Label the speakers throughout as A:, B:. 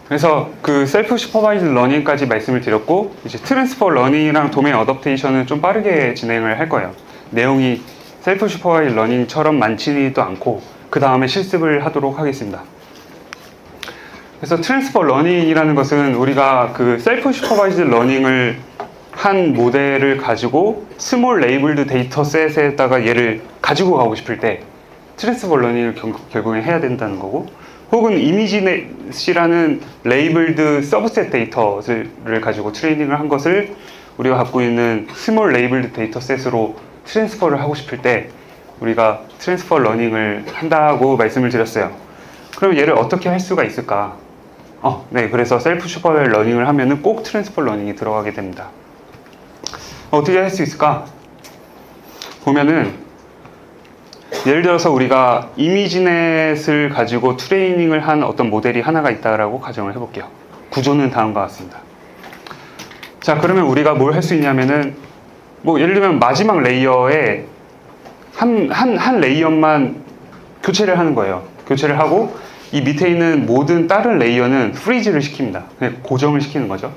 A: 그래서 그 셀프 슈퍼바이즈 러닝까지 말씀을 드렸고, 이제 트랜스퍼 러닝이랑 도메인 어댑테이션은 좀 빠르게 진행을 할 거예요. 내용이 셀프 슈퍼바이즈 러닝처럼 많지도 않고 그 다음에 실습을 하도록 하겠습니다. 그래서 트랜스퍼 러닝이라는 것은 우리가 그 셀프 슈퍼바이즈 러닝을 한 모델을 가지고 스몰 레이블드 데이터 셋에다가 얘를 가지고 가고 싶을 때 트랜스퍼 러닝을 결국에 해야 된다는 거고, 혹은 이미지넷이라는 레이블드 서브셋 데이터를 가지고 트레이닝을 한 것을 우리가 갖고 있는 스몰 레이블드 데이터 셋으로 트랜스퍼를 하고 싶을 때 우리가 트랜스퍼 러닝을 한다고 말씀을 드렸어요. 그럼 얘를 어떻게 할 수가 있을까? 네, 그래서 셀프 슈퍼바이즈 러닝을 하면은 꼭 트랜스퍼 러닝이 들어가게 됩니다. 어떻게 할 수 있을까? 보면은 예를 들어서 우리가 이미지넷을 가지고 트레이닝을 한 어떤 모델이 하나가 있다라고 가정을 해볼게요. 구조는 다음과 같습니다. 자, 그러면 우리가 뭘 할 수 있냐면은, 뭐 예를 들면 마지막 레이어에 한 레이어만 교체를 하는 거예요. 교체를 하고 이 밑에 있는 모든 다른 레이어는 프리즈를 시킵니다. 그냥 고정을 시키는 거죠.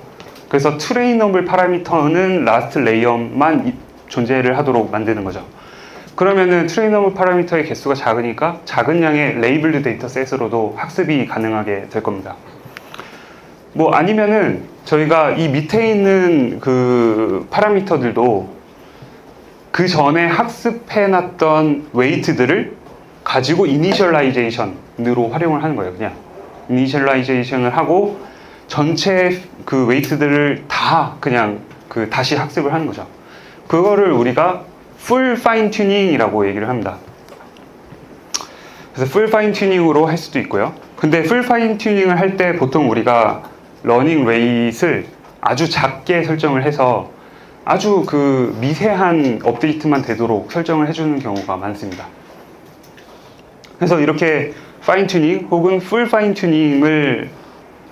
A: 그래서 트레이너블 파라미터는 라스트 레이어만 존재를 하도록 만드는 거죠. 그러면은 트레이너블 파라미터의 개수가 작으니까 작은 양의 레이블드 데이터 셋으로도 학습이 가능하게 될 겁니다. 뭐 아니면은 저희가 이 밑에 있는 그 파라미터들도 그 전에 학습해놨던 웨이트들을 가지고 이니셜라이제이션으로 활용을 하는 거예요. 그냥 이니셜라이제이션을 하고 전체 그 웨이트들을 다 그냥 그 다시 학습을 하는 거죠. 그거를 우리가 풀 파인 튜닝이라고 얘기를 합니다. 그래서 풀 파인 튜닝으로 할 수도 있고요. 근데 풀 파인 튜닝을 할 때 보통 우리가 러닝 레이트를 아주 작게 설정을 해서 아주 그 미세한 업데이트만 되도록 설정을 해주는 경우가 많습니다. 그래서 이렇게 파인 튜닝 혹은 풀 파인 튜닝을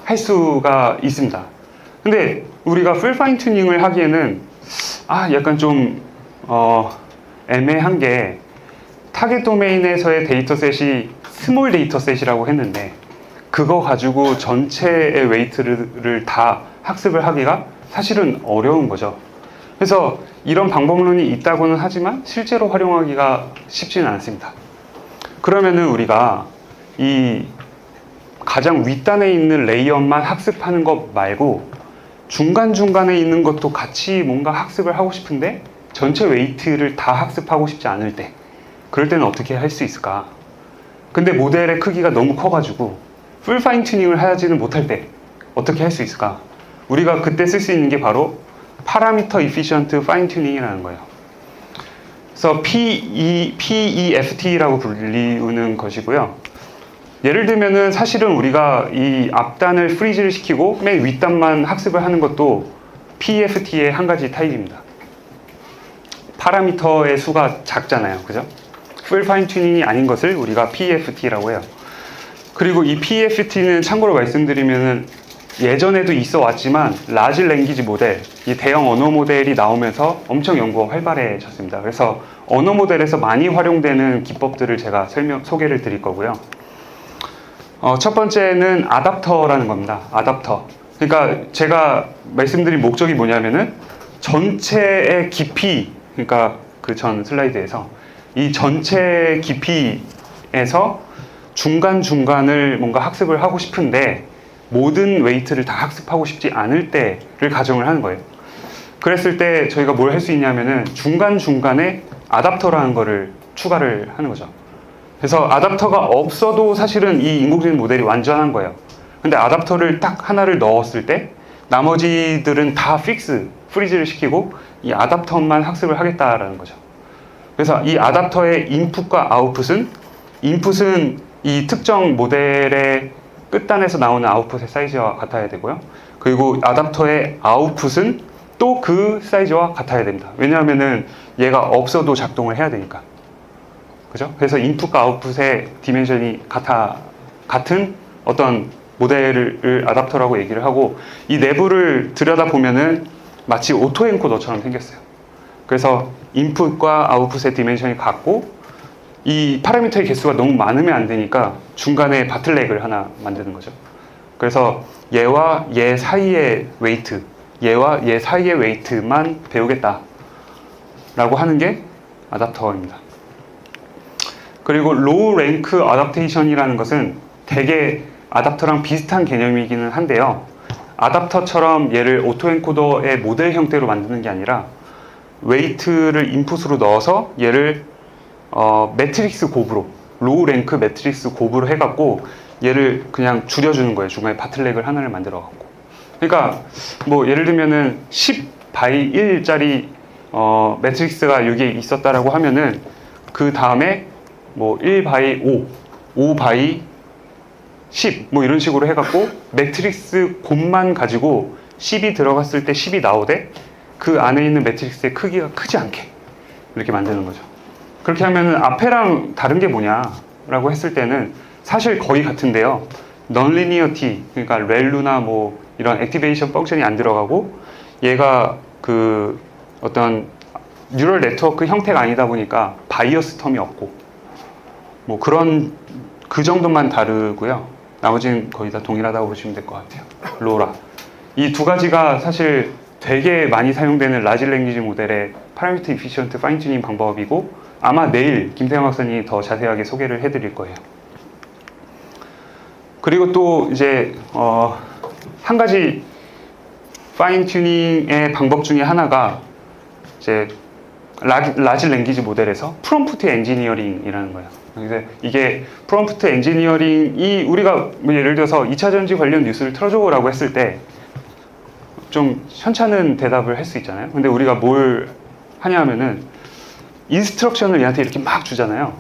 A: 할 수가 있습니다. 근데 우리가 풀 파인 튜닝을 하기에는 약간 좀 애매한 게, 타겟 도메인에서의 데이터셋이 스몰 데이터셋이라고 했는데 그거 가지고 전체의 웨이트를 다 학습을 하기가 사실은 어려운 거죠. 그래서 이런 방법론이 있다고는 하지만 실제로 활용하기가 쉽지는 않습니다. 그러면은 우리가 이 가장 윗단에 있는 레이어만 학습하는 것 말고 중간중간에 있는 것도 같이 뭔가 학습을 하고 싶은데 전체 웨이트를 다 학습하고 싶지 않을 때, 그럴 때는 어떻게 할 수 있을까? 근데 모델의 크기가 너무 커가지고 풀 파인 튜닝을 하지는 못할 때 어떻게 할 수 있을까? 우리가 그때 쓸 수 있는 게 바로 파라미터 이피션트 파인 튜닝이라는 거예요. 그래서 PEFT라고 불리우는 것이고요. 예를 들면은 사실은 우리가 이 앞단을 프리즈를 시키고 맨 윗단만 학습을 하는 것도 PEFT의 한 가지 타입입니다. 파라미터의 수가 작잖아요. 그죠? 풀 파인 튜닝이 아닌 것을 우리가 PEFT라고 해요. 그리고 이 PEFT는 참고로 말씀드리면은 예전에도 있어 왔지만 라지 랭귀지 모델, 이 대형 언어 모델이 나오면서 엄청 연구가 활발해졌습니다. 그래서 언어 모델에서 많이 활용되는 기법들을 제가 소개를 드릴 거고요. 첫 번째는 아답터라는 겁니다. 아답터. 그러니까 제가 말씀드린 목적이 뭐냐면은 전체의 깊이, 그러니까 그 전 슬라이드에서 이 전체 깊이에서 중간중간을 뭔가 학습을 하고 싶은데 모든 웨이트를 다 학습하고 싶지 않을 때를 가정을 하는 거예요. 그랬을 때 저희가 뭘 할 수 있냐면은 중간중간에 아답터라는 거를 추가를 하는 거죠. 그래서 아답터가 없어도 사실은 이 인공지능 모델이 완전한 거예요. 근데 아답터를 딱 하나를 넣었을 때 나머지들은 다 프리즈를 시키고 이 아답터만 학습을 하겠다라는 거죠. 그래서 이 아답터의 인풋과 아웃풋은, 인풋은 이 특정 모델의 끝단에서 나오는 아웃풋의 사이즈와 같아야 되고요. 그리고 아답터의 아웃풋은 또 그 사이즈와 같아야 됩니다. 왜냐하면은 얘가 없어도 작동을 해야 되니까. 그죠? 그래서 인풋과 아웃풋의 디멘션이 같은 어떤 모델을 아답터라고 얘기를 하고, 이 내부를 들여다보면은 마치 오토 엔코더처럼 생겼어요. 그래서 인풋과 아웃풋의 디멘션이 같고, 이 파라미터의 개수가 너무 많으면 안 되니까 중간에 바틀렉을 하나 만드는 거죠. 그래서 얘와 얘 사이의 웨이트, 얘와 얘 사이의 웨이트만 배우겠다 라고 하는 게 아답터입니다. 그리고 로우 랭크 어댑테이션이라는 것은 되게 아답터랑 비슷한 개념이기는 한데요. 아답터처럼 얘를 오토엔코더의 모델 형태로 만드는 게 아니라 웨이트를 인풋으로 넣어서 얘를 매트릭스 곱으로, 로우 랭크 매트릭스 곱으로 해갖고 얘를 그냥 줄여주는 거예요. 중간에 바틀렉을 하나를 만들어갖고. 그러니까 뭐 예를 들면은 10 바이 1짜리 매트릭스가 여기에 있었다라고 하면은 그 다음에 뭐 1 바이 5, 5 바이 10 뭐 이런 식으로 해갖고 매트릭스 곱만 가지고 10이 들어갔을 때 10이 나오되 그 안에 있는 매트릭스의 크기가 크지 않게 이렇게 만드는 거죠. 그렇게 하면은 앞에랑 다른 게 뭐냐라고 했을 때는 사실 거의 같은데요. 넌리니어티, 그러니까 렐루나 뭐 이런 액티베이션 펑션이 안 들어가고 얘가 그 어떤 뉴럴 네트워크 형태가 아니다 보니까 바이어스 텀이 없고 뭐 그런 그 정도만 다르고요. 나머지는 거의 다 동일하다고 보시면 될 것 같아요. 로라. 이 두 가지가 사실 되게 많이 사용되는 라지 랭귀지 모델의 파라미터 이피션트 파인 튜닝 방법이고 아마 내일 김태형 학생이 더 자세하게 소개를 해드릴 거예요. 그리고 또 이제 한 가지 파인 튜닝의 방법 중에 하나가 이제 라지 랭귀지 모델에서 프롬프트 엔지니어링이라는 거예요. 그래서 이게 프롬프트 엔지니어링이 우리가 뭐 예를 들어서 2차 전지 관련 뉴스를 틀어줘라고 했을 때 좀 현찮은 대답을 할 수 있잖아요. 근데 우리가 뭘 하냐 하면은 인스트럭션을 얘한테 이렇게 막 주잖아요.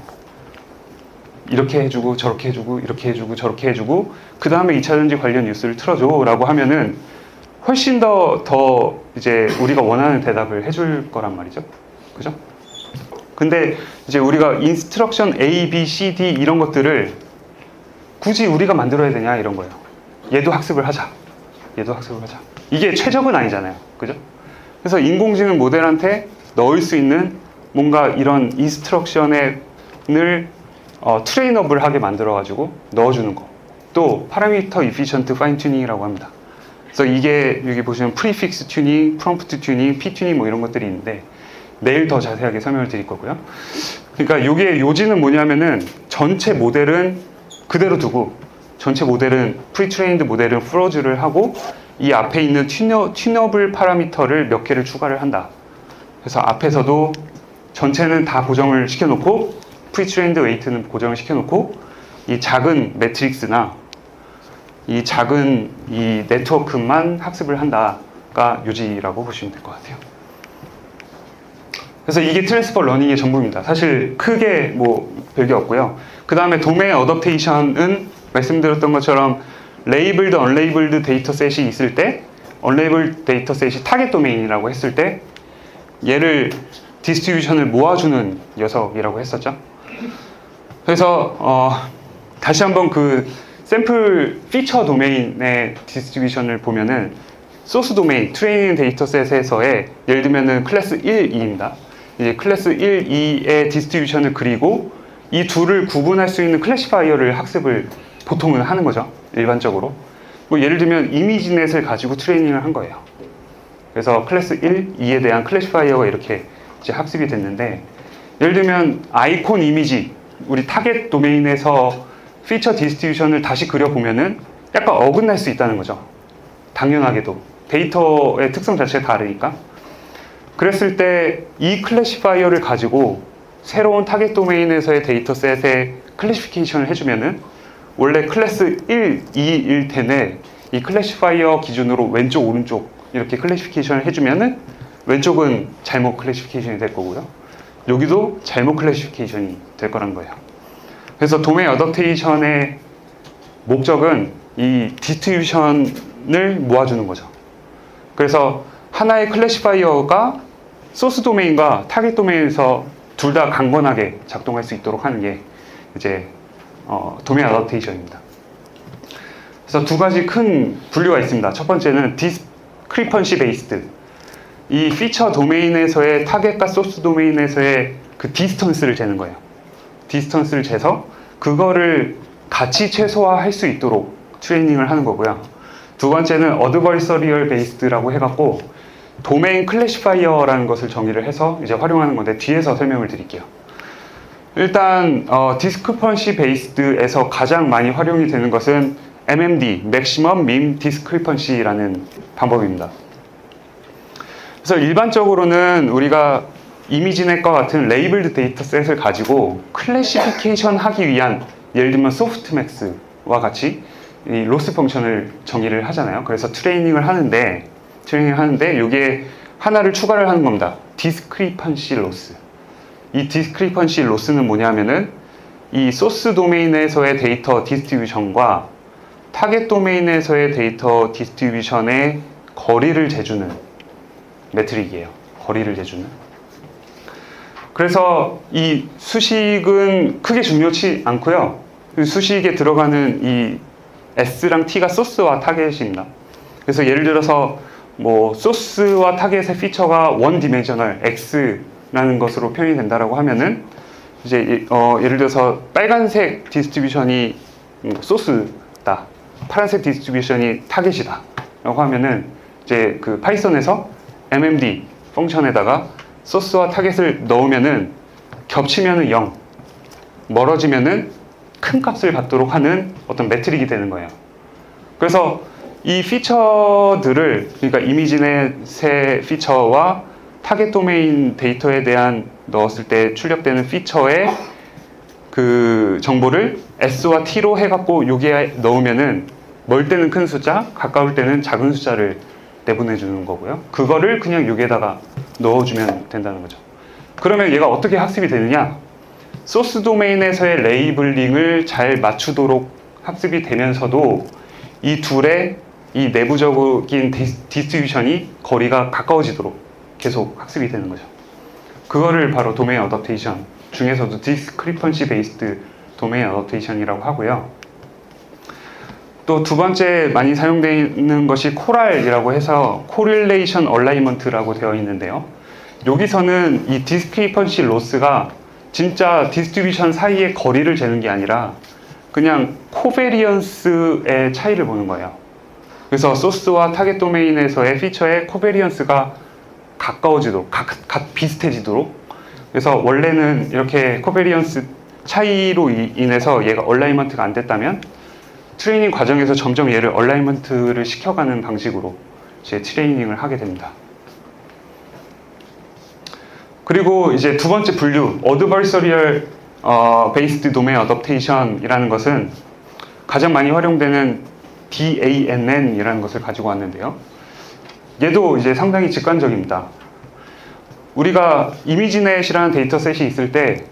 A: 이렇게 해주고 저렇게 해주고 이렇게 해주고 저렇게 해주고 그 다음에 2차 전지 관련 뉴스를 틀어줘라고 하면은 훨씬 더 이제 우리가 원하는 대답을 해줄 거란 말이죠. 그죠? 근데 이제 우리가 인스트럭션 A, B, C, D 이런 것들을 굳이 우리가 만들어야 되냐 이런 거예요. 얘도 학습을 하자. 얘도 학습을 하자. 이게 최적은 아니잖아요. 그죠? 그래서 인공지능 모델한테 넣을 수 있는 뭔가 이런 인스트럭션을 트레인업을 하게 만들어가지고 넣어주는 거. 또 파라미터 이피션트 파인 튜닝이라고 합니다. 그래서 이게 여기 보시면 프리픽스 튜닝, 프롬프트 튜닝, P 튜닝 뭐 이런 것들이 있는데 내일 더 자세하게 설명을 드릴 거고요. 그러니까 이게 요지는 뭐냐면은 전체 모델은 그대로 두고 전체 모델은 프리트레인드 모델은 프로즈를 하고 이 앞에 있는 튜너블 파라미터를 몇 개를 추가를 한다. 그래서 앞에서도 전체는 다 고정을 시켜놓고 프리트레인드 웨이트는 고정을 시켜놓고 이 작은 매트릭스나 이 작은 이 네트워크만 학습을 한다가 요지라고 보시면 될 것 같아요. 그래서 이게 트랜스퍼 러닝의 전부입니다. 사실 크게 뭐 별게 없고요. 그 다음에 도메인 어댑테이션은 말씀드렸던 것처럼 레이블드, 언레이블드 데이터셋이 있을 때 언레이블드 데이터셋이 타겟 도메인이라고 했을 때 얘를 디스트리뷰션을 모아주는 녀석이라고 했었죠. 그래서 다시 한번 그 샘플 피처 도메인의 디스트리뷰션을 보면은 소스 도메인, 트레이닝 데이터셋에서의 예를 들면은 클래스 1, 2입니다. 이제 클래스 1, 2의 디스트리뷰션을 그리고 이 둘을 구분할 수 있는 클래시파이어를 학습을 보통은 하는 거죠. 일반적으로. 뭐 예를 들면 이미지넷을 가지고 트레이닝을 한 거예요. 그래서 클래스 1, 2에 대한 클래시파이어가 이렇게 이제 학습이 됐는데 예를 들면 아이콘 이미지, 우리 타겟 도메인에서 피처 디스트리뷰션을 다시 그려보면은 약간 어긋날 수 있다는 거죠. 당연하게도. 데이터의 특성 자체가 다르니까. 그랬을 때 이 클래시파이어를 가지고 새로운 타겟 도메인에서의 데이터셋에 클래시피케이션을 해주면은 원래 클래스 1, 2일 텐데 이 클래시파이어 기준으로 왼쪽, 오른쪽 이렇게 클래시피케이션을 해주면은 왼쪽은 잘못 클래시피케이션이 될 거고요. 여기도 잘못 클래시피케이션이 될 거란 거예요. 그래서 도메인 어댑테이션의 목적은 이 디스트리뷰션을 모아주는 거죠. 그래서 하나의 클래시파이어가 소스 도메인과 타겟 도메인에서 둘 다 강건하게 작동할 수 있도록 하는 게 이제 도메인 어댑테이션입니다. 그래서 두 가지 큰 분류가 있습니다. 첫 번째는 디스크리펀시 베이스드. 이 피처 도메인에서의 타겟과 소스 도메인에서의 그 디스턴스를 재는 거예요. 디스턴스를 재서 그거를 같이 최소화할 수 있도록 트레이닝을 하는 거고요. 두 번째는 어드버서리얼 베이스드라고 해갖고 도메인 클래시파이어라는 것을 정의를 해서 이제 활용하는 건데 뒤에서 설명을 드릴게요. 일단 디스크펀시 베이스드에서 가장 많이 활용이 되는 것은 MMD, Maximum Mean Discrepancy라는 방법입니다. 그래서 일반적으로는 우리가 이미지넷과 같은 레이블드 데이터셋을 가지고 클래시피케이션 하기 위한, 예를 들면 소프트맥스와 같이 이 로스 펑션을 정의를 하잖아요. 그래서 트레이닝을 하는데 이게 하나를 추가를 하는 겁니다. 디스크리펀시 로스. 이 디스크리펀시 로스는 뭐냐면은 이 소스 도메인에서의 데이터 디스트리뷰션과 타겟 도메인에서의 데이터 디스트리뷰션의 거리를 재주는 매트릭이에요. 거리를 재주는. 그래서 이 수식은 크게 중요치 않고요. 수식에 들어가는 이 S랑 T가 소스와 타겟입니다. 그래서 예를 들어서 뭐 소스와 타겟의 피처가 원 디멘셔널 X라는 것으로 표현이 된다라고 하면은 이제 예를 들어서 빨간색 디스트리뷰션이 소스다, 파란색 디스트리뷰션이 타겟이다 라고 하면은 이제 그 파이썬에서 MMD 펑션에다가 소스와 타겟을 넣으면은 겹치면은 0, 멀어지면은 큰 값을 받도록 하는 어떤 매트릭이 되는 거예요. 그래서 이 피처들을, 그러니까 이미지넷의 피처와 타겟 도메인 데이터에 대한 넣었을 때 출력되는 피처의 그 정보를 S와 T로 해갖고 여기에 넣으면은 멀 때는 큰 숫자, 가까울 때는 작은 숫자를 내보내 주는 거고요. 그거를 그냥 여기에다가 넣어주면 된다는 거죠. 그러면 얘가 어떻게 학습이 되느냐? 소스 도메인에서의 레이블링을 잘 맞추도록 학습이 되면서도 이 둘의 이 내부적인 디스트리뷰션이 거리가 가까워지도록 계속 학습이 되는 거죠. 그거를 바로 도메인 어댑테이션 중에서도 디스크리펀시 베이스드 도메인 어댑테이션이라고 하고요. 또 두 번째 많이 사용되는 것이 코랄이라고 해서 코릴레이션 얼라이먼트라고 되어 있는데요. 여기서는 이 디스크리펀시 로스가 진짜 디스트리뷰션 사이의 거리를 재는 게 아니라 그냥 코베리언스의 차이를 보는 거예요. 그래서 소스와 타겟 도메인에서의 피처의 코베리언스가 가까워지도록, 비슷해지도록. 그래서 원래는 이렇게 코베리언스 차이로 인해서 얘가 얼라이먼트가 안 됐다면 트레이닝 과정에서 점점 얘를 얼라이먼트를 시켜가는 방식으로 이제 트레이닝을 하게 됩니다. 그리고 이제 두 번째 분류, 어드버서리얼 베이스드 도메인 어댑테이션이라는 것은 가장 많이 활용되는 DANN이라는 것을 가지고 왔는데요. 얘도 이제 상당히 직관적입니다. 우리가 이미지넷이라는 데이터셋이 있을 때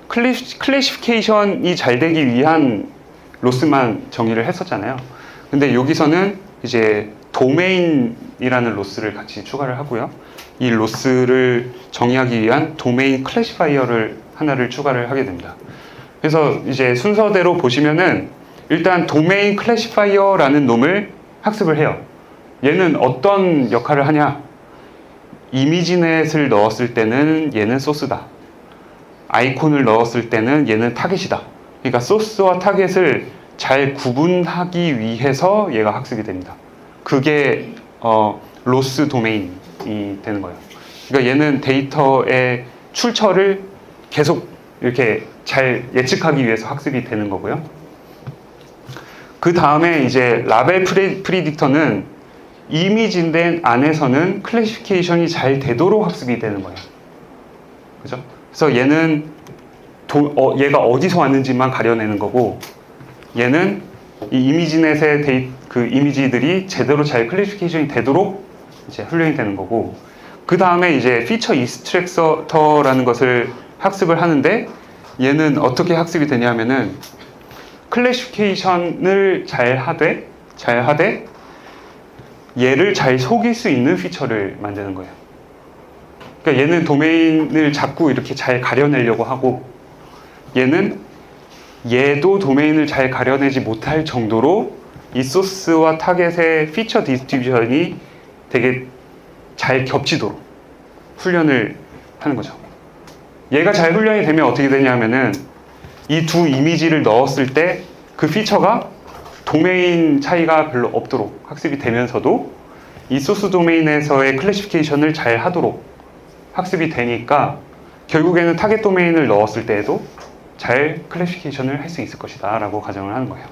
A: 클래시피케이션이 잘 되기 위한 로스만 정의를 했었잖아요. 근데 여기서는 이제 도메인이라는 로스를 같이 추가를 하고요. 이 로스를 정의하기 위한 도메인 클래시파이어를 하나를 추가를 하게 됩니다. 그래서 이제 순서대로 보시면은 일단 도메인 클래시파이어라는 놈을 학습을 해요. 얘는 어떤 역할을 하냐? 이미지넷을 넣었을 때는 얘는 소스다. 아이콘을 넣었을 때는 얘는 타겟이다. 그러니까 소스와 타겟을 잘 구분하기 위해서 얘가 학습이 됩니다. 그게 로스 도메인이 되는 거예요. 그러니까 얘는 데이터의 출처를 계속 이렇게 잘 예측하기 위해서 학습이 되는 거고요. 그 다음에 이제 라벨 프리딕터는 이미지넷 안에서는 클래시피케이션이 잘 되도록 학습이 되는 거예요. 그죠? 그래서 얘는 얘가 어디서 왔는지만 가려내는 거고, 얘는 이 이미지넷의 그 이미지들이 제대로 잘 클래시피케이션이 되도록 이제 훈련이 되는 거고, 그 다음에 이제 피처 익스트랙터라는 것을 학습을 하는데, 얘는 어떻게 학습이 되냐면은 클래시피케이션을 잘 하되 얘를 잘 속일 수 있는 피처를 만드는 거예요. 그러니까 얘는 도메인을 자꾸 이렇게 잘 가려내려고 하고, 얘도 도메인을 잘 가려내지 못할 정도로 이 소스와 타겟의 피처 디스트리뷰션이 되게 잘 겹치도록 훈련을 하는 거죠. 얘가 잘 훈련이 되면 어떻게 되냐면은 이 두 이미지를 넣었을 때 그 피처가 도메인 차이가 별로 없도록 학습이 되면서도 이 소스 도메인에서의 클래시피케이션을 잘 하도록 학습이 되니까 결국에는 타겟 도메인을 넣었을 때에도 잘 클래시피케이션을 할 수 있을 것이다 라고 가정을 하는 거예요.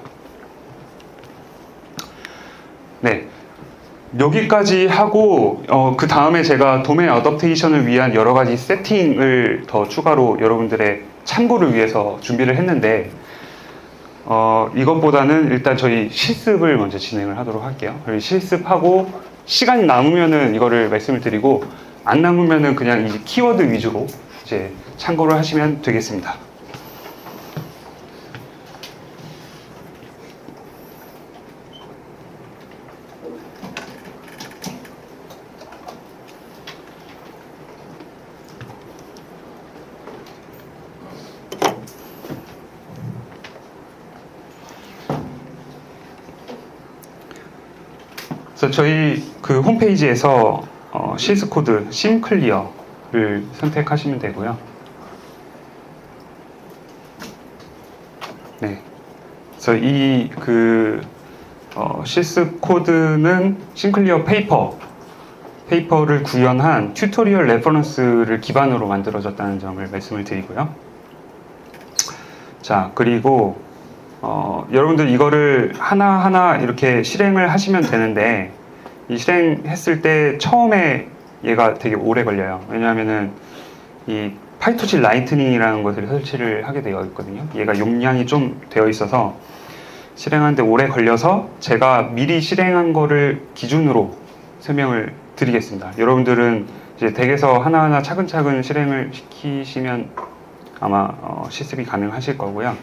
A: 네, 여기까지 하고 그 다음에 제가 도메인 어댑테이션을 위한 여러 가지 세팅을 더 추가로 여러분들의 참고를 위해서 준비를 했는데 이것보다는 일단 저희 실습을 먼저 진행을 하도록 할게요. 실습하고 시간이 남으면은 이거를 말씀을 드리고 안 남으면은 그냥 이 키워드 위주로 이제 참고를 하시면 되겠습니다. 그래서 저희 그 홈페이지에서 CS 코드 심클리어를 선택하시면 되고요. 네. 그래서 이 CS 코드는 심클리어 페이퍼를 구현한 튜토리얼 레퍼런스를 기반으로 만들어졌다는 점을 말씀을 드리고요. 자, 그리고 여러분들 이거를 하나하나 이렇게 실행을 하시면 되는데 이 실행했을 때 처음에 얘가 되게 오래 걸려요. 왜냐하면은 이 파이토치 라이트닝이라는 것을 설치를 하게 되어 있거든요. 얘가 용량이 좀 되어 있어서 실행하는데 오래 걸려서 제가 미리 실행한 거를 기준으로 설명을 드리겠습니다. 여러분들은 이제 댁에서 하나하나 차근차근 실행을 시키시면 아마 실습이 가능하실 거고요.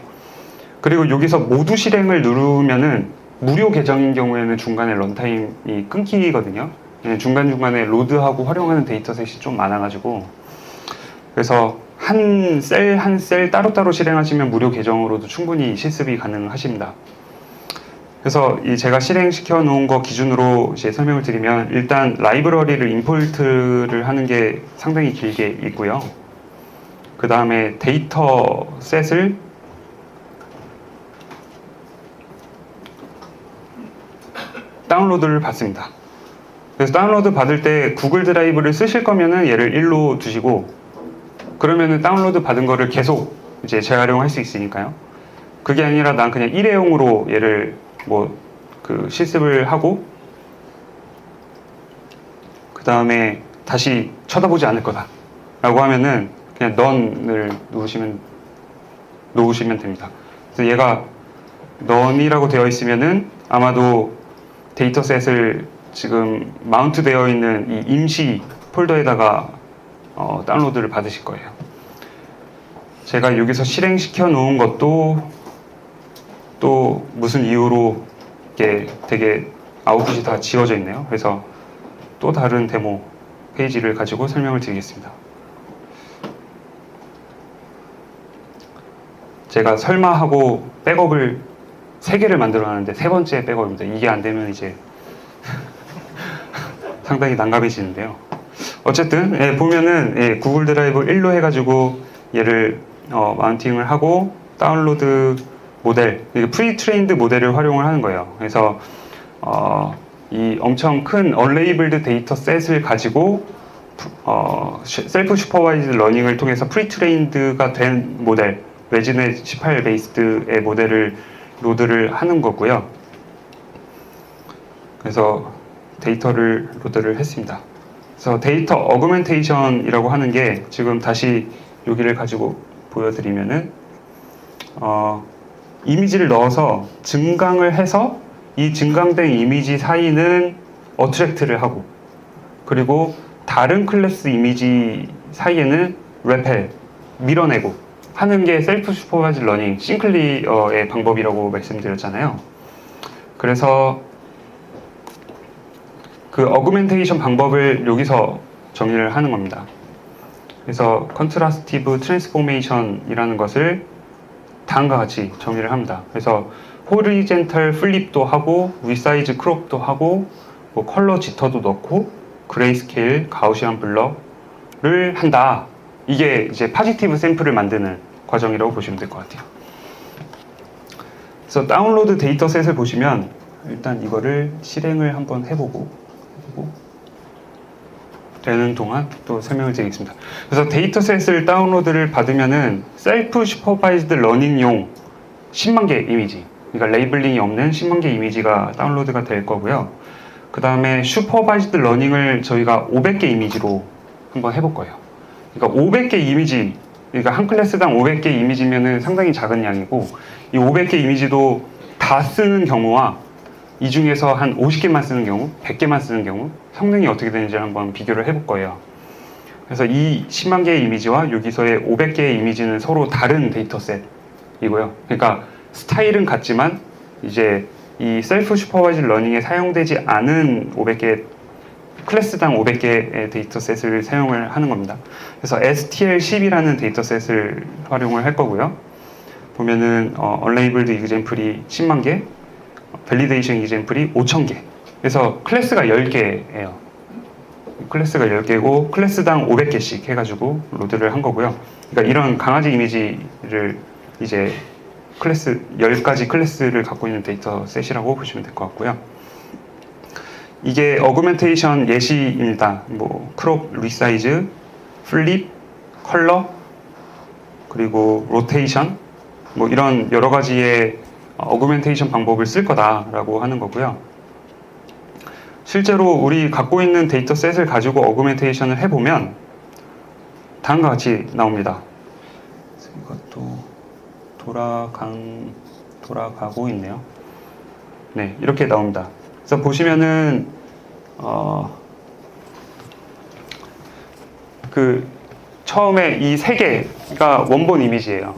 A: 그리고 여기서 모두 실행을 누르면은 무료 계정인 경우에는 중간에 런타임이 끊기거든요. 중간중간에 로드하고 활용하는 데이터셋이 좀 많아가지고 그래서 한 셀 한 셀 따로따로 실행하시면 무료 계정으로도 충분히 실습이 가능하십니다. 그래서 이 제가 실행시켜 놓은 거 기준으로 이제 설명을 드리면 일단 라이브러리를 임포트를 하는 게 상당히 길게 있고요. 그 다음에 데이터 셋을 다운로드를 받습니다. 그래서 다운로드 받을 때 구글 드라이브를 쓰실 거면은 얘를 1로 두시고 그러면은 다운로드 받은 거를 계속 이제 재활용할 수 있으니까요. 그게 아니라 난 그냥 일회용으로 얘를 실습을 하고 그 다음에 다시 쳐다보지 않을 거다 라고 하면은 그냥 none을 놓으시면 됩니다. 그래서 얘가 none이라고 되어 있으면은 아마도 데이터셋을 지금 마운트 되어 있는 이 임시 폴더에다가 다운로드를 받으실 거예요. 제가 여기서 실행시켜 놓은 것도 또 무슨 이유로 이게 되게 아웃풋이 다 지워져 있네요. 그래서 또 다른 데모 페이지를 가지고 설명을 드리겠습니다. 제가 설마 하고 백업을 3개를 만들어 놨는데 3번째 백업입니다. 이게 안 되면 이제 상당히 난감해지는데요. 어쨌든 보면은 구글 드라이브 1로 해가지고 얘를 마운팅을 하고 다운로드 모델, 프리 트레인드 모델을 활용을 하는 거예요. 그래서 이 엄청 큰 언레이블드 데이터 셋을 가지고 셀프 슈퍼바이즈 러닝을 통해서 프리 트레인드가 된 모델, 레지넷 18 베이스드의 모델을 로드를 하는 거고요. 그래서 데이터를 로드를 했습니다. 그래서 데이터 어그멘테이션이라고 하는 게 지금 다시 여기를 가지고 보여드리면은 이미지를 넣어서 증강을 해서 이 증강된 이미지 사이는 어트랙트를 하고 그리고 다른 클래스 이미지 사이에는 레펠, 밀어내고 하는 게 셀프 슈퍼바이즈 러닝, 심클리어의 방법이라고 말씀드렸잖아요. 그래서 그 어그멘테이션 방법을 여기서 정의를 하는 겁니다. 그래서 컨트라스티브 트랜스포메이션이라는 것을 다음과 같이 정의를 합니다. 그래서 호리젠탈 플립도 하고 위사이즈 크롭도 하고 컬러 지터도 넣고 그레이스케일 가우시안 블러를 한다. 이게 이제 파지티브 샘플을 만드는 과정이라고 보시면 될 것 같아요. 그래서 다운로드 데이터셋을 보시면 일단 이거를 실행을 한번 해보고 되는 동안 또 설명을 드리겠습니다. 그래서 데이터셋을 다운로드를 받으면은 셀프 슈퍼바이즈드 러닝용 10만 개 이미지, 그러니까 레이블링이 없는 10만 개 이미지가 다운로드가 될 거고요. 그 다음에 슈퍼바이즈드 러닝을 저희가 500개 이미지로 한번 해볼 거예요. 그러니까 500개 이미지, 그러니까 한 클래스당 500개 이미지면은 상당히 작은 양이고, 이 500개 이미지도 다 쓰는 경우와 이 중에서 한 50개만 쓰는 경우, 100개만 쓰는 경우 성능이 어떻게 되는지 한번 비교를 해볼 거예요. 그래서 이 10만 개의 이미지와 여기서의 500개의 이미지는 서로 다른 데이터셋이고요. 그러니까 스타일은 같지만 이제 이 셀프 슈퍼바이즈 러닝에 사용되지 않은 500개 클래스당 500개의 데이터셋을 사용을 하는 겁니다. 그래서 STL10이라는 데이터셋을 활용을 할 거고요. 보면은 unlabeled example이 10만 개, validation example이 5,000개. 그래서 클래스가 10개예요. 클래스가 10개고 클래스당 500개씩 해가지고 로드를 한 거고요. 그러니까 이런 강아지 이미지를 이제 클래스 10가지 클래스를 갖고 있는 데이터셋이라고 보시면 될 것 같고요. 이게 어그멘테이션 예시입니다. 뭐 크롭, 리사이즈, 플립, 컬러, 그리고 로테이션, 뭐 이런 여러 가지의 어그멘테이션 방법을 쓸 거다라고 하는 거고요. 실제로 우리 갖고 있는 데이터셋을 가지고 어그멘테이션을 해보면 다음과 같이 나옵니다. 이것도 돌아가고 있네요. 네, 이렇게 나옵니다. 그래서 보시면은 그 처음에 이 세 개가 원본 이미지예요.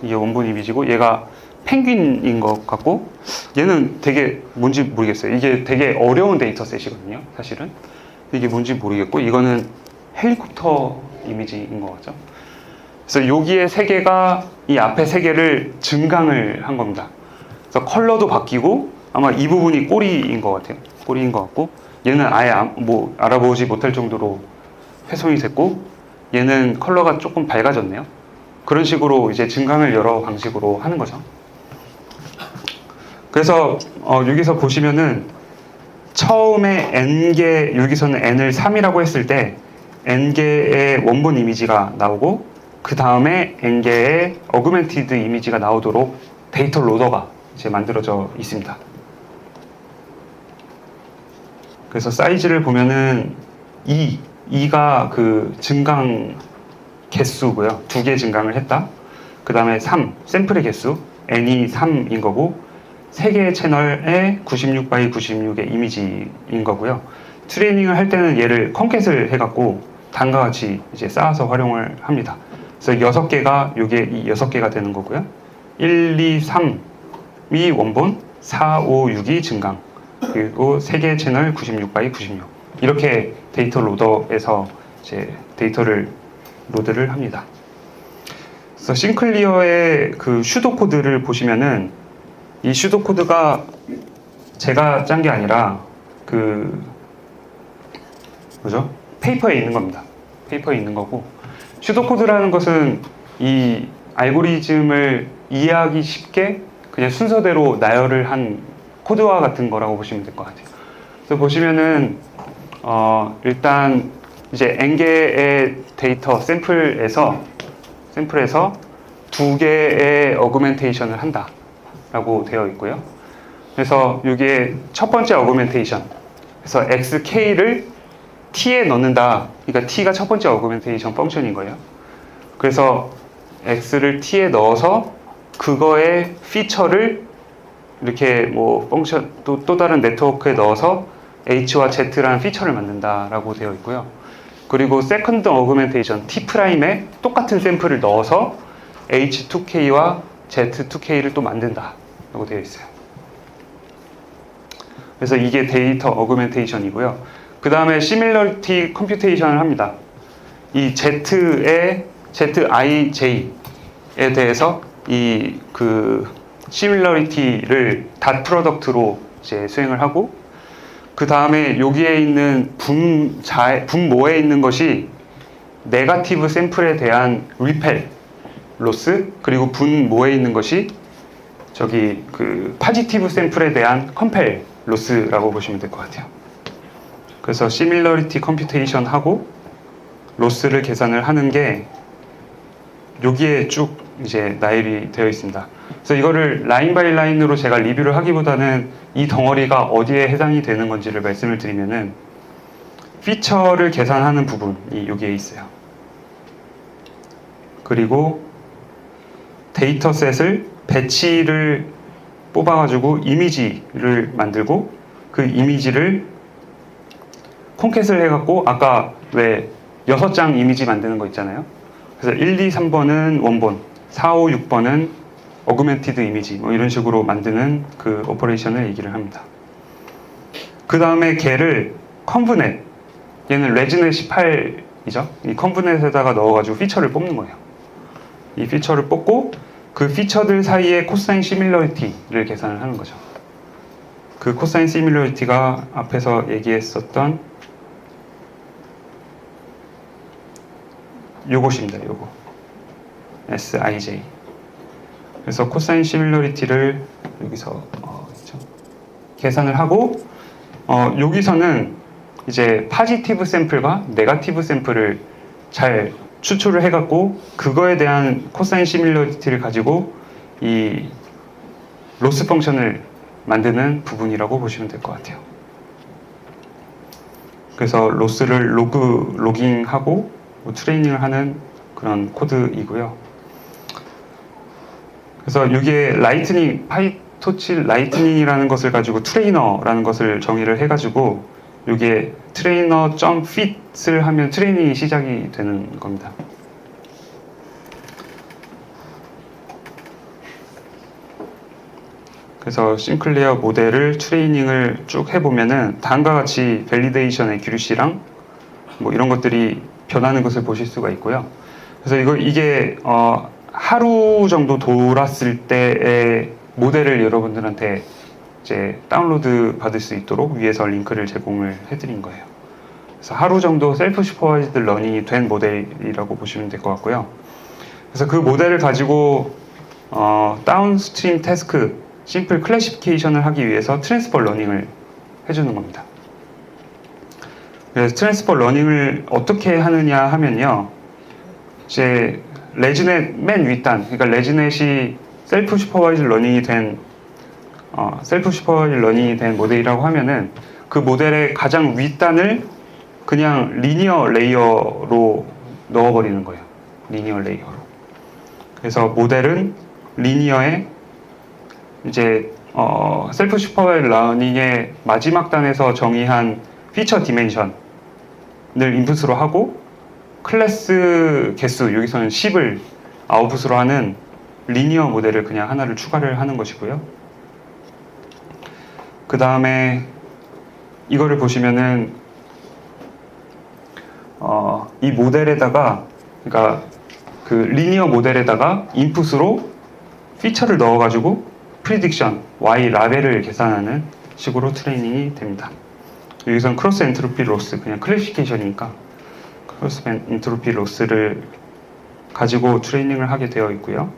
A: 이게 원본 이미지고 얘가 펭귄인 것 같고 얘는 되게 뭔지 모르겠어요. 이게 되게 어려운 데이터셋이거든요. 사실은 이게 뭔지 모르겠고 이거는 헬리콥터 이미지인 것 같죠. 그래서 여기에 세 개가 이 앞에 세 개를 증강을 한 겁니다. 그래서 컬러도 바뀌고 아마 이 부분이 꼬리인 것 같아요. 꼬리인 것 같고 얘는 아예 뭐 알아보지 못할 정도로 훼손이 됐고 얘는 컬러가 조금 밝아졌네요. 그런 식으로 이제 증강을 여러 방식으로 하는 거죠. 그래서 여기서 보시면은 처음에 n개, 여기서는 n을 3이라고 했을 때 n개의 원본 이미지가 나오고 그 다음에 n개의 어그멘티드 이미지가 나오도록 데이터 로더가 이제 만들어져 있습니다. 그래서 사이즈를 보면은 2가 그 증강 개수고요. 2개 증강을 했다. 그 다음에 3, 샘플의 개수, n이 3인 거고 3개의 채널에 96x 96의 이미지인 거고요. 트레이닝을 할 때는 얘를 컨캣을 해갖고 다음과 같이 이제 쌓아서 활용을 합니다. 그래서 6개가 요게 이 6개가 되는 거고요. 1, 2, 3이 원본, 4, 5, 6이 증강, 그리고 3개의 채널 96x 96 이렇게 데이터 로더에서 이제 데이터를 로드를 합니다. 그래서 싱클리어의 그 슈도 코드를 보시면은 이 슈도 코드가 제가 짠 게 아니라 그 뭐죠? 페이퍼에 있는 겁니다. 페이퍼에 있는 거고 슈도 코드라는 것은 이 알고리즘을 이해하기 쉽게 그냥 순서대로 나열을 한 코드와 같은 거라고 보시면 될 것 같아요. 그래서 보시면은 일단 이제 n개의 데이터 샘플에서 2개의 어그멘테이션을 한다라고 되어 있고요. 그래서 이게 첫 번째 어그멘테이션. 그래서 xk를 t에 넣는다. 그러니까 t가 첫 번째 어그멘테이션 펑션인 거예요. 그래서 x를 t에 넣어서 그거의 피처를 이렇게 뭐 펑션 또 다른 네트워크에 넣어서 h와 z라는 피처를 만든다라고 되어 있고요. 그리고 세컨드 어그멘테이션 T'에 똑같은 샘플을 넣어서 H2K와 Z2K를 또 만든다라고 되어 있어요. 그래서 이게 데이터 어그멘테이션이고요. 그 다음에 시밀러리티 컴퓨테이션을 합니다. 이 Z의 ZIJ에 대해서 이 그 시밀러리티를 닷 프로덕트로 이제 수행을 하고 그 다음에 여기에 있는 분모에 있는 것이 네거티브 샘플에 대한 리펠 로스 그리고 분모에 있는 것이 저기 그 파지티브 샘플에 대한 컴펠 로스라고 보시면 될 것 같아요. 그래서 시밀러리티 컴퓨테이션 하고 로스를 계산을 하는 게 여기에 쭉 이제 나열이 되어 있습니다. 그래서 이거를 라인 바이 라인으로 제가 리뷰를 하기보다는 이 덩어리가 어디에 해당이 되는 건지를 말씀을 드리면은 피처를 계산하는 부분이 여기에 있어요. 그리고 데이터셋을 배치를 뽑아가지고 이미지를 만들고 그 이미지를 콘캣을 해갖고 아까 왜 6장 이미지 만드는 거 있잖아요. 그래서 1, 2, 3번은 원본, 4, 5, 6번은 어그멘티드 이미지 뭐 이런 식으로 만드는 그 오퍼레이션을 얘기를 합니다. 그 다음에 걔를 컨브넷, 얘는 레지넷 18이죠. 이 컨브넷에다가 넣어가지고 피처를 뽑는 거예요. 이 피처를 뽑고 그 피처들 사이의 코사인 시밀러리티를 계산을 하는 거죠. 그 코사인 시밀러리티가 앞에서 얘기했었던 요것입니다. 요거 SIJ. 그래서 코사인 시밀러리티를 여기서 계산을 하고 여기서는 이제 파지티브 샘플과 네거티브 샘플을 잘 추출을 해갖고 그거에 대한 코사인 시밀러리티를 가지고 이 로스 펑션을 만드는 부분이라고 보시면 될 것 같아요. 그래서 로스를 로깅하고 트레이닝을 하는 그런 코드이고요. 그래서 이게 라이트닝, 파이토치 라이트닝이라는 것을 가지고 트레이너라는 것을 정의를 해가지고 이게 트레이너 점 fit을 하면 트레이닝이 시작이 되는 겁니다. 그래서 싱클레어 모델을 트레이닝을 쭉 해보면은 다음과 같이 밸리데이션 애큐리시랑 뭐 이런 것들이 변하는 것을 보실 수가 있고요. 그래서 이게 하루 정도 돌았을 때의 모델을 여러분들한테 이제 다운로드 받을 수 있도록 위에서 링크를 제공을 해드린 거예요. 그래서 하루 정도 셀프 슈퍼바이즈드 러닝이 된 모델이라고 보시면 될 것 같고요. 그래서 그 모델을 가지고 다운스트림 태스크, 심플 클래시피케이션을 하기 위해서 트랜스퍼 러닝을 해주는 겁니다. 그래서 트랜스퍼 러닝을 어떻게 하느냐 하면요, 이제 레지넷 맨 윗단, 그러니까 레지넷이 셀프 슈퍼바이즈 러닝이 된 모델이라고 하면은 그 모델의 가장 윗단을 그냥 리니어 레이어로 넣어버리는 거예요. 리니어 레이어로. 그래서 모델은 리니어에 이제 셀프 슈퍼바이즈 러닝의 마지막 단에서 정의한 피처 디멘션을 인풋으로 하고 클래스 개수, 여기서는 10을 아웃풋으로 하는 리니어 모델을 그냥 하나를 추가를 하는 것이고요. 그 다음에 이거를 보시면은 이 모델에다가, 그러니까 그 리니어 모델에다가 인풋으로 피처를 넣어가지고 프리딕션, Y 라벨을 계산하는 식으로 트레이닝이 됩니다. 여기서는 크로스 엔트로피 로스, 그냥 클래시피케이션이니까 크로스 엔트로피 로스를 가지고 트레이닝을 하게 되어 있고요.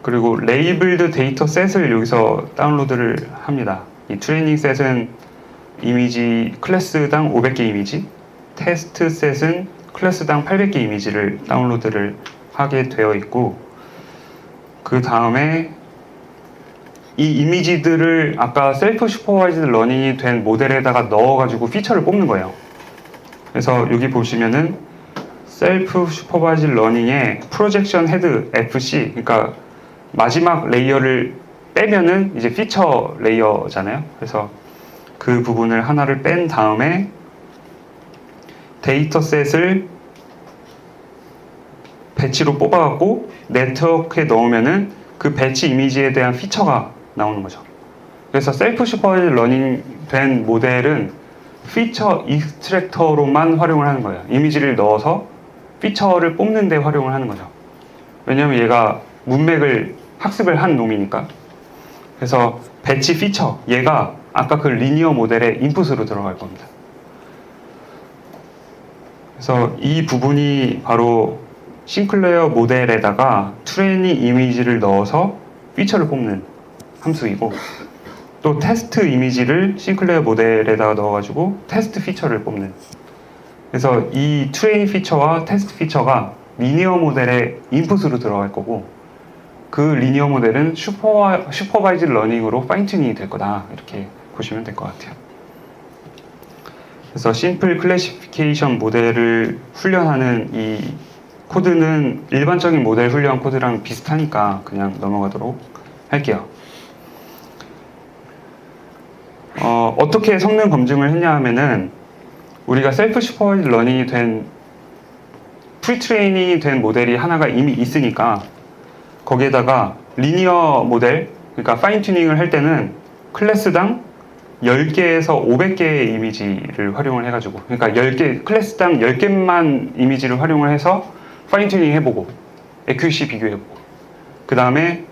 A: 그리고 레이블드 데이터 셋을 여기서 다운로드를 합니다. 이 트레이닝 셋은 이미지 클래스당 500개 이미지, 테스트 셋은 클래스당 800개 이미지를 다운로드를 하게 되어 있고, 그 다음에 이 이미지들을 아까 셀프 슈퍼바이즈드 러닝이 된 모델에다가 넣어가지고 피처를 뽑는 거예요. 그래서 여기 보시면은 셀프 슈퍼바이즈드 러닝의 프로젝션 헤드 FC, 그러니까 마지막 레이어를 빼면은 이제 피처 레이어잖아요. 그래서 그 부분을 하나를 뺀 다음에 데이터셋을 배치로 뽑아갖고 네트워크에 넣으면은 그 배치 이미지에 대한 피처가 나오는 거죠. 그래서 셀프 슈퍼바이즈드 러닝 된 모델은 피처 익스트랙터로만 활용을 하는 거예요. 이미지를 넣어서 피처를 뽑는 데 활용을 하는 거죠. 왜냐면 얘가 문맥을 학습을 한 놈이니까. 그래서 배치 피처, 얘가 아까 그 리니어 모델의 인풋으로 들어갈 겁니다. 그래서 이 부분이 바로 싱클레어 모델에다가 트레이닝 이미지를 넣어서 피처를 뽑는 함수이고, 또 테스트 이미지를 싱클레어 모델에다가 넣어가지고 테스트 피처를 뽑는. 그래서 이 트레인 피처와 테스트 피처가 리니어 모델의 인풋으로 들어갈 거고, 그 리니어 모델은 슈퍼바이즈 러닝으로 파인 튜닝이 될 거다, 이렇게 보시면 될 것 같아요. 그래서 심플 클래시피케이션 모델을 훈련하는 이 코드는 일반적인 모델 훈련 코드랑 비슷하니까 그냥 넘어가도록 할게요. 어떻게 성능 검증을 했냐 하면은, 우리가 셀프 슈퍼바이즈 러닝이 된 프리트레이닝이 된 모델이 하나가 이미 있으니까 거기에다가 리니어 모델, 그러니까 파인 튜닝을 할 때는 클래스당 10개에서 500개의 이미지를 활용을 해가지고, 그러니까 10개, 클래스당 10개만 이미지를 활용을 해서 파인 튜닝 해보고 애큐시 비교해보고, 그 다음에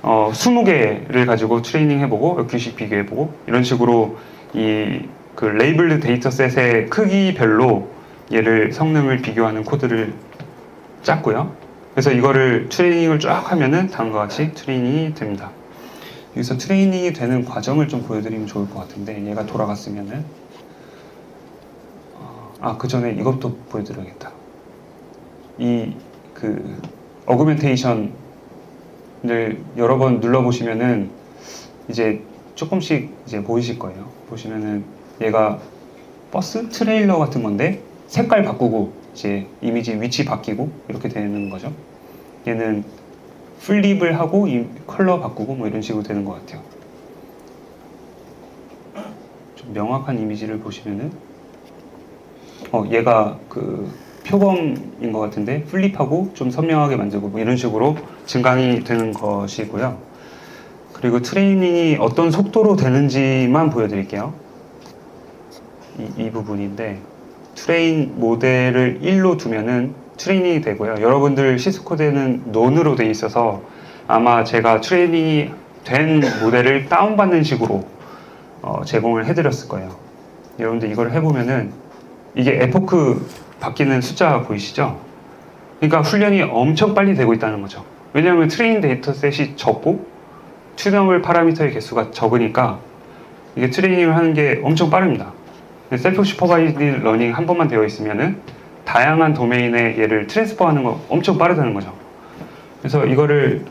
A: 20개를 가지고 트레이닝 해보고 애큐시 비교해보고, 이런 식으로 그 레이블드 데이터셋의 크기별로 얘를 성능을 비교하는 코드를 짰고요. 그래서 이거를 트레이닝을 쫙 하면은 다음과 같이 트레이닝이 됩니다. 여기서 트레이닝이 되는 과정을 좀 보여드리면 좋을 것 같은데, 얘가 돌아갔으면은 그 전에 이것도 보여드려야겠다. 그 어그멘테이션을 여러 번 눌러보시면은 이제 조금씩 이제 보이실 거예요. 보시면은 얘가 버스 트레일러 같은 건데 색깔 바꾸고 이제 이미지 위치 바뀌고 이렇게 되는 거죠. 얘는 플립을 하고 컬러 바꾸고 뭐 이런 식으로 되는 것 같아요. 좀 명확한 이미지를 보시면은 얘가 그 표범인 것 같은데 플립하고 좀 선명하게 만들고 뭐 이런 식으로 증강이 되는 것이고요. 그리고 트레이닝이 어떤 속도로 되는지만 보여드릴게요. 이 부분인데, 트레인 모델을 1로 두면은 트레이닝이 되고요. 여러분들 시스코드에는 논으로 돼 있어서 아마 제가 트레이닝이 된 모델을 다운받는 식으로 제공을 해드렸을 거예요. 여러분들 이걸 해보면은 이게 에포크 바뀌는 숫자 보이시죠? 그러니까 훈련이 엄청 빨리 되고 있다는 거죠. 왜냐하면 트레인 데이터셋이 적고 튜너블 파라미터의 개수가 적으니까 이게 트레이닝을 하는 게 엄청 빠릅니다. 셀프 슈퍼바이즈드 러닝 한 번만 되어 있으면은 다양한 도메인에 얘를 트랜스퍼하는 거 엄청 빠르다는 거죠. 그래서 이거를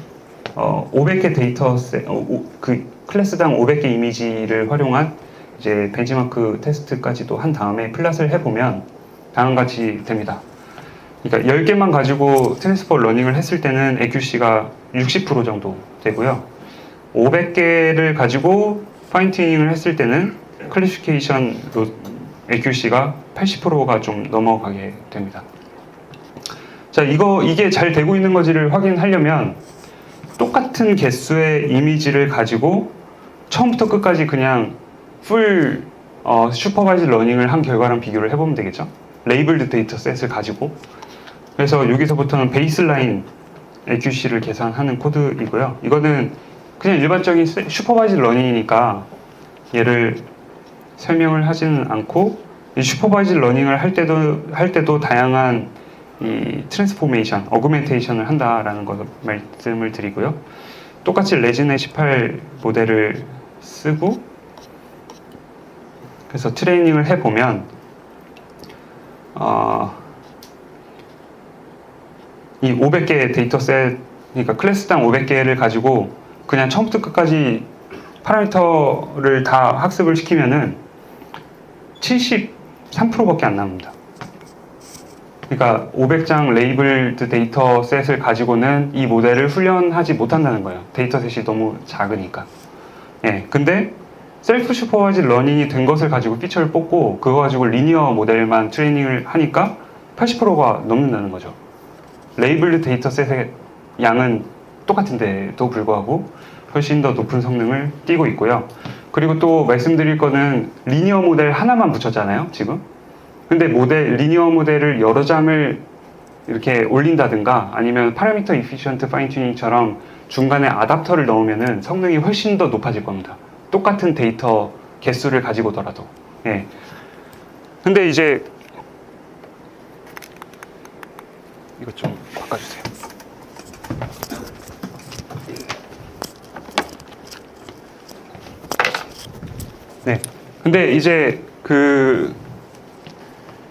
A: 500개 데이터셋, 그 클래스당 500개 이미지를 활용한 이제 벤치마크 테스트까지도 한 다음에 플랫을 해보면 다음과 같이 됩니다. 그러니까 10개만 가지고 트랜스퍼 러닝을 했을 때는 AQC가 60% 정도 되고요. 500개를 가지고 파인 튜닝을 했을 때는 클래시피케이션 AQC가 80%가 좀 넘어가게 됩니다. 자, 이게 잘 되고 있는 건지를 확인하려면 똑같은 개수의 이미지를 가지고 처음부터 끝까지 그냥 풀 슈퍼바이즈 러닝을 한 결과랑 비교를 해보면 되겠죠. 레이블드 데이터셋을 가지고. 그래서 여기서부터는 베이스라인 AQC를 계산하는 코드이고요. 이거는 그냥 일반적인 슈퍼바이즈 러닝이니까 얘를 설명을 하지는 않고, 이 슈퍼바이즈 러닝을 할 때도 다양한 이 트랜스포메이션, 어그멘테이션을 한다라는 것을 말씀을 드리고요. 똑같이 레진의 18 모델을 쓰고, 그래서 트레이닝을 해보면 이 500개의 데이터셋, 그러니까 클래스당 500개를 가지고 그냥 처음부터 끝까지 파라미터를 다 학습을 시키면은 73%밖에 안 남습니다. 그러니까 500장 레이블드 데이터셋을 가지고는 이 모델을 훈련하지 못한다는 거예요. 데이터셋이 너무 작으니까. 근데 셀프 슈퍼바이즈 러닝이 된 것을 가지고 피처를 뽑고 그거 가지고 리니어 모델만 트레이닝을 하니까 80%가 넘는다는 거죠. 레이블드 데이터셋의 양은 똑같은데도 불구하고 훨씬 더 높은 성능을 띄고 있고요. 그리고 또 말씀드릴 거는 리니어 모델 하나만 붙였잖아요, 지금. 근데 리니어 모델을 여러 장을 이렇게 올린다든가 아니면 파라미터 이피션트 파인 튜닝처럼 중간에 아답터를 넣으면은 성능이 훨씬 더 높아질 겁니다. 똑같은 데이터 개수를 가지고더라도. 근데 이제 이것 좀 바꿔주세요. 네. 근데 이제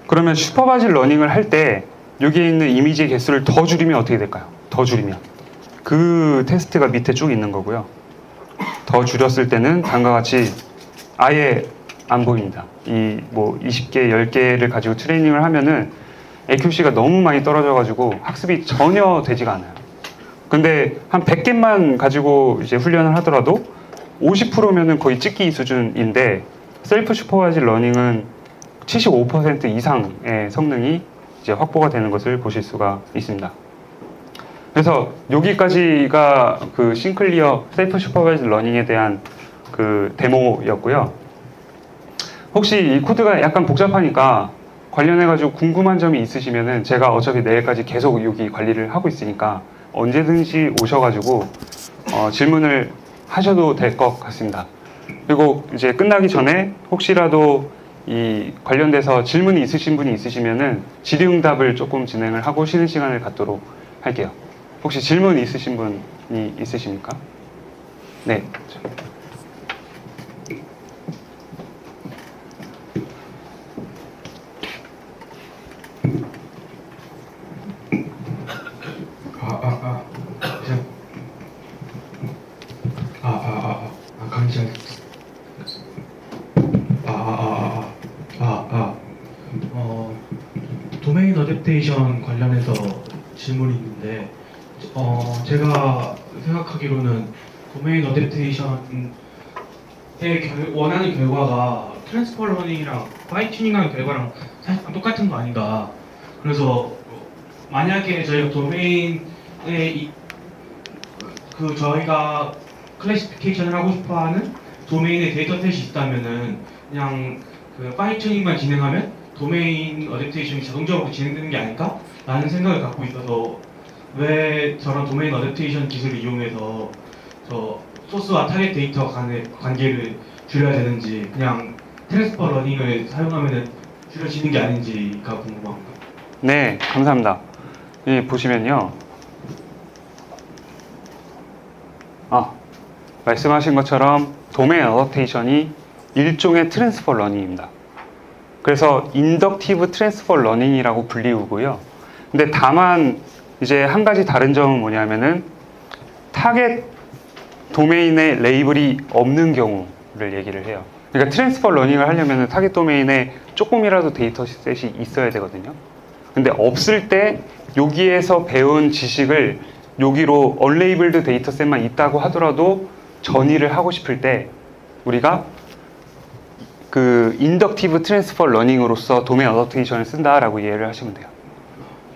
A: 그러면 슈퍼바이즈 러닝을 할 때 여기에 있는 이미지 개수를 더 줄이면 어떻게 될까요? 더 줄이면 그 테스트가 밑에 쭉 있는 거고요. 더 줄였을 때는 다음과 같이 아예 안 보입니다. 이 뭐 20개, 10개를 가지고 트레이닝을 하면은 AQC가 너무 많이 떨어져가지고 학습이 전혀 되지가 않아요. 근데 한 100개만 가지고 이제 훈련을 하더라도 50%면은 거의 찍기 수준인데 셀프 슈퍼바이즈 러닝은 75% 이상의 성능이 이제 확보가 되는 것을 보실 수가 있습니다. 그래서 여기까지가 그 싱클리어 셀프 슈퍼바이즈 러닝에 대한 그 데모였고요. 혹시 이 코드가 약간 복잡하니까 관련해가지고 궁금한 점이 있으시면은 제가 어차피 내일까지 계속 여기 관리를 하고 있으니까 언제든지 오셔가지고 질문을 하셔도 될 것 같습니다. 그리고 이제 끝나기 전에 혹시라도 이 관련돼서 질문이 있으신 분이 있으시면은 질의응답을 조금 진행을 하고 쉬는 시간을 갖도록 할게요. 혹시 질문 있으신 분이 있으십니까? 네.
B: 강의실. 도메인 어댑테이션 관련해서 질문이 있는데, 제가 생각하기로는 도메인 어댑테이션의 원하는 결과가 트랜스퍼 러닝이랑 파인 튜닝하는 결과랑 사실 똑같은 거 아닌가. 그래서 만약에 저희가 도메인에 저희가 클래시피케이션을 하고 싶어하는 도메인의 데이터셋이 있다면은 그냥 그 파인 튜닝만 진행하면 도메인 어댑테이션이 자동적으로 진행되는 게 아닐까? 라는 생각을 갖고 있어서 왜 저런 도메인 어댑테이션 기술을 이용해서 저 소스와 타겟 데이터 간의 관계를 줄여야 되는지 그냥 트랜스퍼 러닝을 사용하면 줄여지는 게 아닌지가 궁금합니다.
A: 네, 감사합니다. 이 보시면요. 말씀하신 것처럼 도메인 어댑테이션이 일종의 트랜스퍼 러닝입니다. 그래서 인덕티브 트랜스퍼 러닝이라고 불리우고요. 근데 다만 이제 한 가지 다른 점은 뭐냐면은 타겟 도메인에 레이블이 없는 경우를 얘기를 해요. 그러니까 트랜스퍼 러닝을 하려면 타겟 도메인에 조금이라도 데이터셋이 있어야 되거든요. 근데 없을 때 여기에서 배운 지식을 여기로 언레이블드 데이터셋만 있다고 하더라도 전이를 하고 싶을 때 우리가 그 인덕티브 트랜스퍼 러닝으로서 도메인 어댑테이션을 쓴다라고 이해를 하시면 돼요.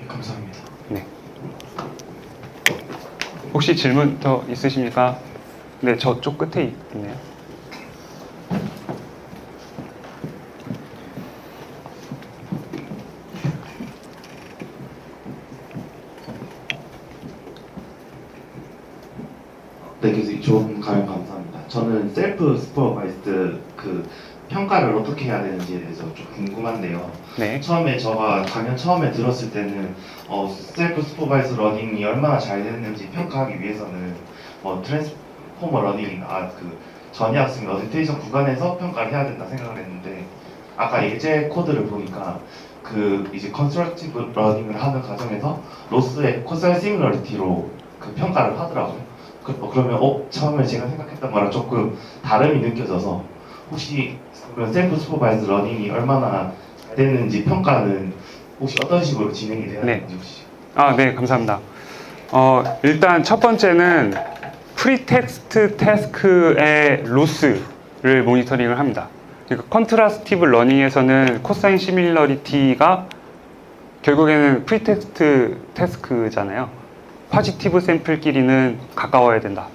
B: 예, 감사합니다.
A: 네. 혹시 질문 더 있으십니까? 네, 저쪽 끝에 있네요.
C: 네, 교수님 좋은 강연 감사합니다. 저는 셀프 슈퍼바이즈드 그 평가를 어떻게 해야 되는지에 대해서 좀 궁금한데요.
A: 네.
C: 처음에 제가 강연 처음에 들었을 때는 셀프 슈퍼바이즈 러닝이 얼마나 잘 됐는지 평가하기 위해서는 트랜스포머 러닝, 그 전이 학습 어댑테이션 구간에서 평가를 해야 된다 생각을 했는데 아까 예제 코드를 보니까 그 이제 컨스트럭티브 러닝을 하는 과정에서 로스의 코사인 시뮬러리티로 그 평가를 하더라고요. 그러면 처음에 제가 생각했던 거랑 조금 다름이 느껴져서 혹시 그런 셀프 슈퍼바이즈 러닝이 얼마나 잘 됐는지 평가는 혹시 어떤 식으로 진행이 돼야 되는지 혹시?
A: 네, 감사합니다. 일단 첫 번째는 프리텍스트 태스크의 로스를 모니터링을 합니다. 그러니까 컨트라스티브 러닝에서는 코사인 시밀러리티가 결국에는 프리텍스트 태스크잖아요. 포지티브 샘플끼리는 가까워야 된다.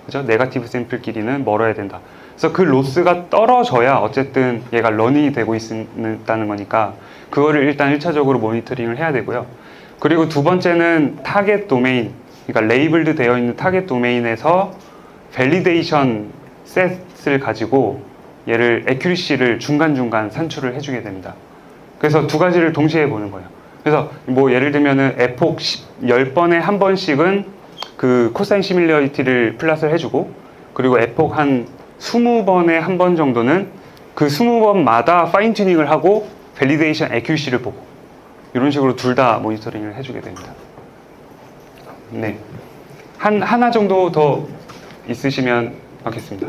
A: 그죠? 네거티브 샘플끼리는 멀어야 된다. 그래서 그 로스가 떨어져야 어쨌든 얘가 러닝이 되고 있다는 거니까 그거를 일단 1차적으로 모니터링을 해야 되고요. 그리고 두 번째는 타겟 도메인, 그러니까 레이블드 되어 있는 타겟 도메인에서 밸리데이션 셋을 가지고 얘를 애큐리시를 중간중간 산출을 해주게 됩니다. 그래서 두 가지를 동시에 보는 거예요. 그래서 뭐 예를 들면은 에폭 10번에 한 번씩은 그 코사인 시밀러리티를 플랫을 해주고 그리고 에폭 한 20번에 한 번 정도는 그 20번마다 파인 튜닝을 하고 밸리데이션 애큐시를 보고 이런 식으로 둘 다 모니터링을 해주게 됩니다. 네, 하나 정도 더 있으시면 받겠습니다.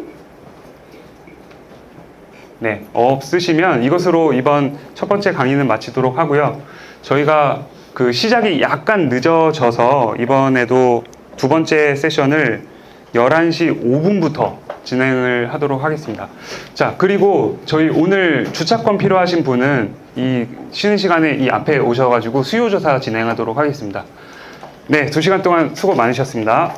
A: 네, 없으시면 이것으로 이번 첫 번째 강의는 마치도록 하고요. 저희가 그 시작이 약간 늦어져서 이번에도 두 번째 세션을 11시 5분부터 진행을 하도록 하겠습니다. 자, 그리고 저희 오늘 주차권 필요하신 분은 이 쉬는 시간에 이 앞에 오셔가지고 수요조사 진행하도록 하겠습니다. 네, 2시간 동안 수고 많으셨습니다.